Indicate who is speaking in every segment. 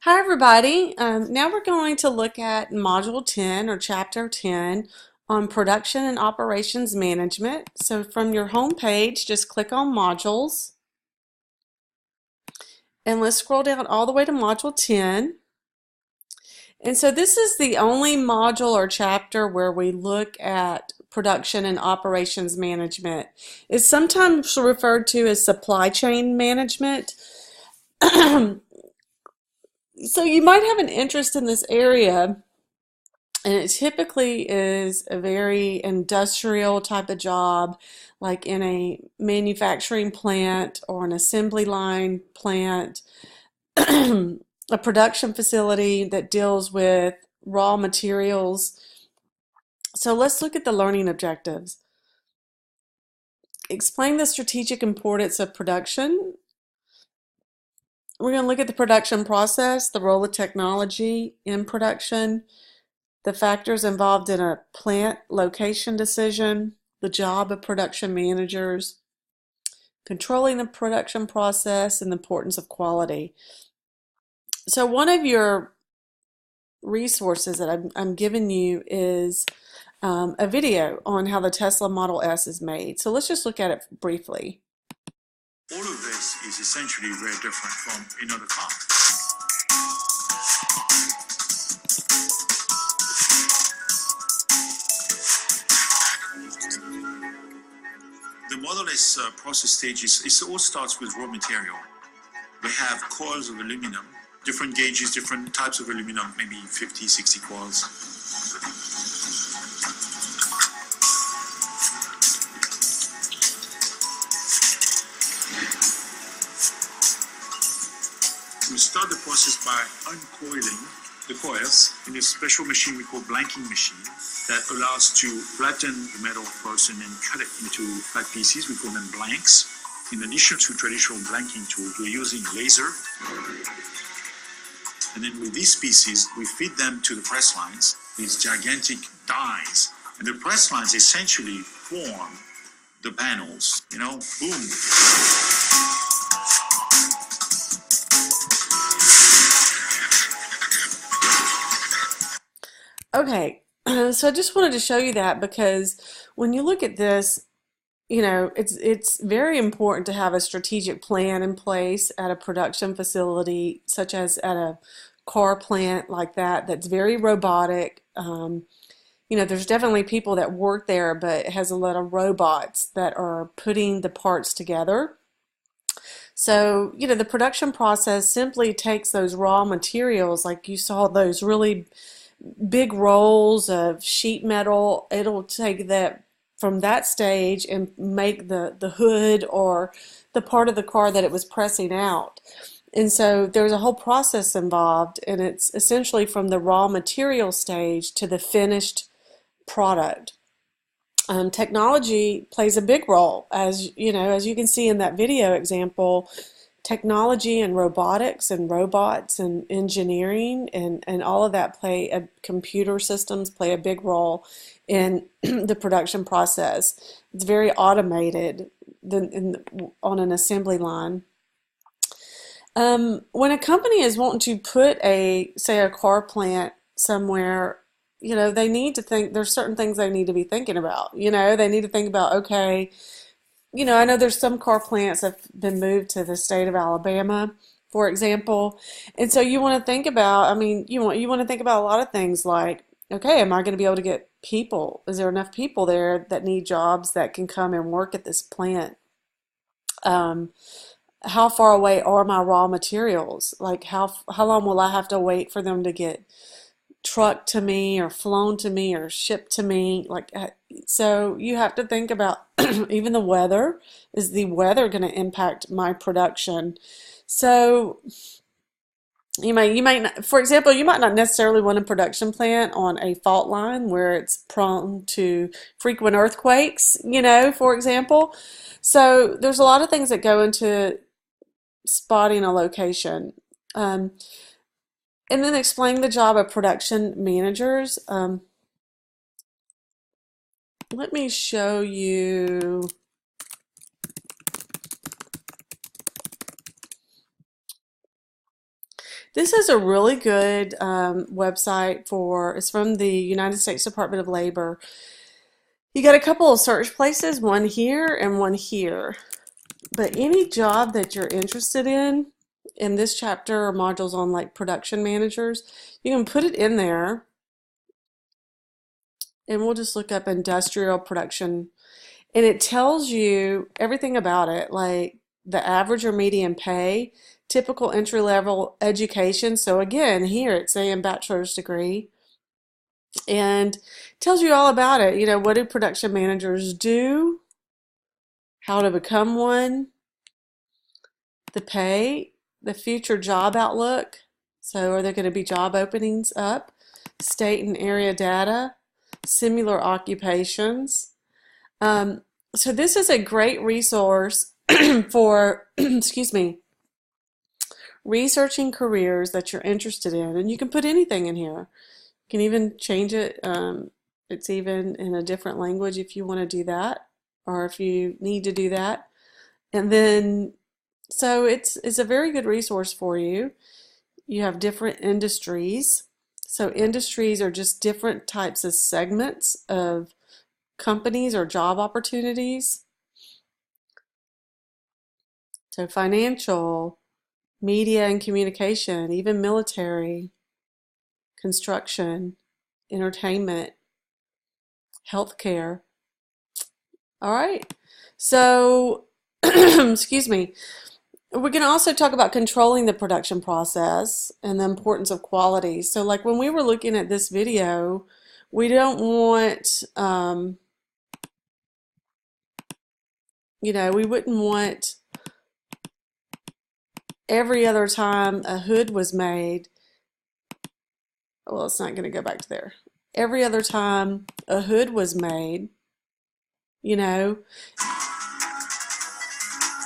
Speaker 1: Hi everybody. Now we're going to look at Module 10 or Chapter 10 on Production and Operations Management. So from your home page, just click on Modules and let's scroll down all the way to Module 10. And so this is the only module or chapter where we look at production and operations management. It's sometimes referred to as supply chain management. So you might have an interest in this area, and it typically is a very industrial type of job, like in a manufacturing plant or an assembly line plant, a production facility that deals with raw materials. So let's look at the learning objectives. Explain the strategic importance of production. We're going to look at the production process, the role of technology in production, the factors involved in a plant location decision, the job of production managers, controlling the production process, and the importance of quality. So one of your resources that I'm giving you is a video on how the Tesla Model S is made. So let's just look at it briefly.
Speaker 2: All of this is essentially very different from another car. The Model S process stage it all starts with raw material. We have coils of aluminum, different gauges, different types of aluminum, maybe 50, 60 coils. We start the process by uncoiling the coils in a special machine we call blanking machine that allows to flatten the metal first and then cut it into flat pieces. We call them blanks. In addition to traditional blanking tools, we're using laser. And then with these pieces, we feed them to the press lines, these gigantic dies. And the press lines essentially form the panels, boom.
Speaker 1: Okay, so I just wanted to show you that because when you look at this, it's very important to have a strategic plan in place at a production facility, such as at a car plant like that, that's very robotic. There's definitely people that work there, but it has a lot of robots that are putting the parts together. So, the production process simply takes those raw materials, like you saw those really big rolls of sheet metal. It'll take that from that stage and make the hood or the part of the car that it was pressing out. And so there's a whole process involved, and it's essentially from the raw material stage to the finished product. Technology plays a big role, as you can see in that video example. Technology and robotics and robots and engineering and all of that computer systems play a big role in the production process. It's very automated on an assembly line. When a company is wanting to put say a car plant somewhere, they need to think, there's certain things they need to be thinking about. They need to think about, okay, I know there's some car plants that have been moved to the state of Alabama, for example. And so you want to think about, you want to think about a lot of things like, okay, am I going to be able to get people? Is there enough people there that need jobs that can come and work at this plant? How far away are my raw materials? Like how long will I have to wait for them to get trucked to me or flown to me or shipped to me? So you have to think about even the weather. Is the weather going to impact my production? So you might not, for example, you might not necessarily want a production plant on a fault line where it's prone to frequent earthquakes, for example. So there's a lot of things that go into spotting a location. And then explain the job of production managers. Let me show you. This is a really good website for, it's from the United States Department of Labor. You got a couple of search places, one here and one here. But any job that you're interested in this chapter or modules on like production managers, you can put it in there and we'll just look up industrial production and it tells you everything about it, like the average or median pay, typical entry-level education. So again, here it's saying bachelor's degree and tells you all about it. You know, what do production managers do? How to become one? The pay, the future job outlook. So are there going to be job openings up? State and area data, similar occupations. So this is a great resource for, excuse me, researching careers that you're interested in. And you can put anything in here. You can even change it. It's even in a different language if you want to do that, or if you need to do that. And then so it's a very good resource for you. You have different industries. So industries are just different types of segments of companies or job opportunities. So financial, media and communication, even military, construction, entertainment, healthcare. All right. So, excuse me. We're going to also talk about controlling the production process and the importance of quality. So like when we were looking at this video, we don't want, you know, we wouldn't want every other time a hood was made, well, it's not going to go back to there. Every other time a hood was made, you know,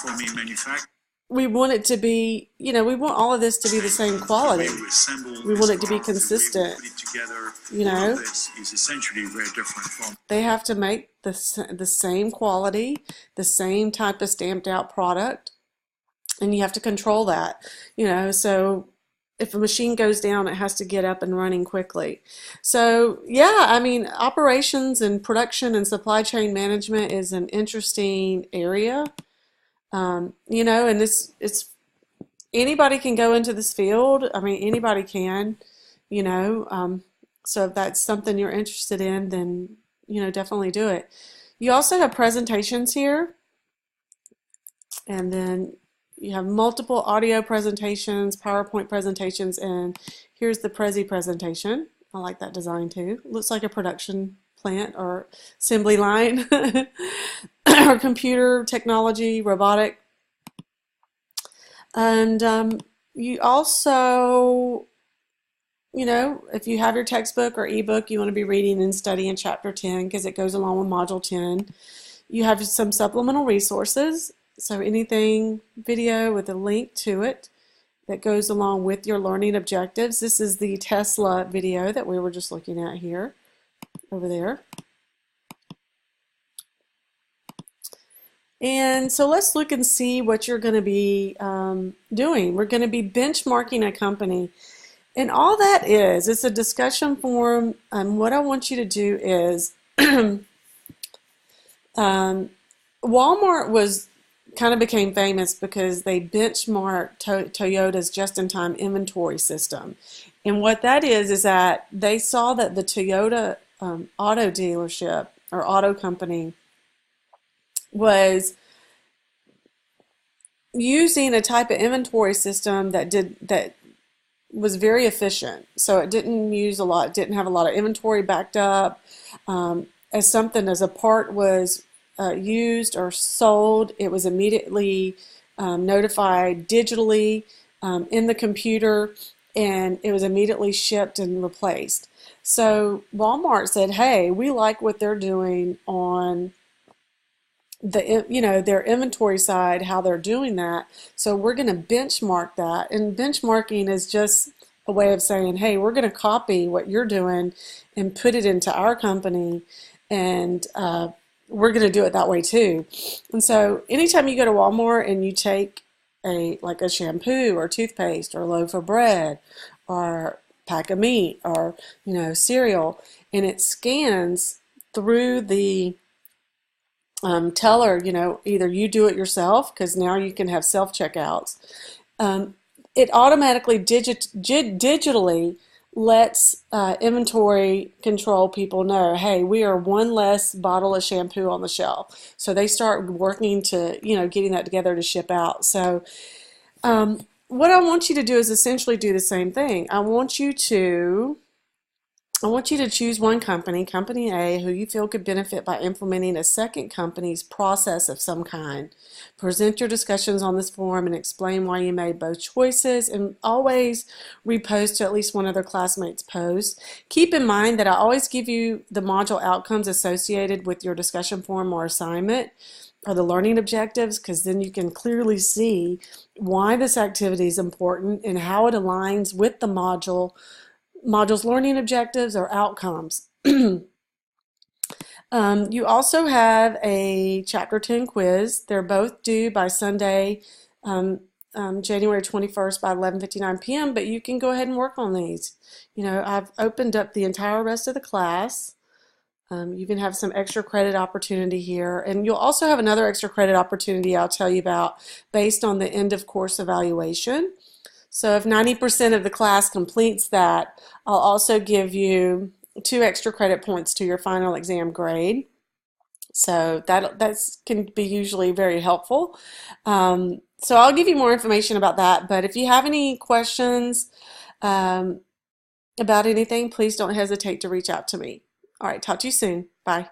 Speaker 2: For me, manufacturing.
Speaker 1: we want it to be, you know, we want all of this to be the same quality.
Speaker 2: The way we assemble
Speaker 1: We
Speaker 2: this
Speaker 1: want it to be
Speaker 2: product, the way we
Speaker 1: consistent.
Speaker 2: put it together,
Speaker 1: You
Speaker 2: all
Speaker 1: know,
Speaker 2: of this is essentially very different from.
Speaker 1: they have to make the same quality, the same type of stamped out product, and you have to control that. You know, so if a machine goes down, it has to get up and running quickly. So yeah, I mean, operations and production and supply chain management is an interesting area. You know, and it's anybody can go into this field. I mean, anybody can, you know. So if that's something you're interested in, then, you know, definitely do it. You also have presentations here, and then you have multiple audio presentations, PowerPoint presentations, and here's the Prezi presentation. I like that design too. Looks like a production plant or assembly line or computer technology, robotic. And you also, you know, if you have your textbook or ebook, you want to be reading and studying chapter 10 because it goes along with module 10. You have some supplemental resources. So anything video with a link to it that goes along with your learning objectives. This is the Tesla video that we were just looking at here, over there. And so let's look and see what you're going to be doing. We're going to be benchmarking a company. And all that is, it's a discussion forum. What I want you to do is, Walmart kind of became famous because they benchmarked Toyota's just-in-time inventory system. And what that is that they saw that the Toyota auto dealership or auto company was using a type of inventory system that was very efficient. So it didn't use a lot, didn't have a lot of inventory backed up. As a part was used or sold, it was immediately notified digitally in the computer, and it was immediately shipped and replaced. So Walmart said, hey, we like what they're doing on their inventory side, how they're doing that. So we're going to benchmark that. And benchmarking is just a way of saying, hey, we're going to copy what you're doing and put it into our company, and we're going to do it that way too. And so anytime you go to Walmart and you take like a shampoo or toothpaste or a loaf of bread or pack of meat or cereal, and it scans through the teller. Either you do it yourself, because now you can have self checkouts. Um, it automatically digitally lets inventory control people know, hey, we are one less bottle of shampoo on the shelf. So they start working to, getting that together to ship out. So what I want you to do is essentially do the same thing. I want you to choose one company, Company A, who you feel could benefit by implementing a second company's process of some kind. Present your discussions on this forum and explain why you made both choices, and always repost to at least one of their classmates' posts. Keep in mind that I always give you the module outcomes associated with your discussion forum or assignment, or the learning objectives, because then you can clearly see why this activity is important and how it aligns with the module's learning objectives or outcomes. You also have a Chapter 10 quiz. They're both due by Sunday, January 21st by 11:59 p.m., but you can go ahead and work on these. I've opened up the entire rest of the class. You can have some extra credit opportunity here, and you'll also have another extra credit opportunity I'll tell you about based on the end of course evaluation. So if 90% of the class completes that, I'll also give you 2 extra credit points to your final exam grade. So that can be usually very helpful. So I'll give you more information about that. But if you have any questions about anything, please don't hesitate to reach out to me. All right, talk to you soon. Bye.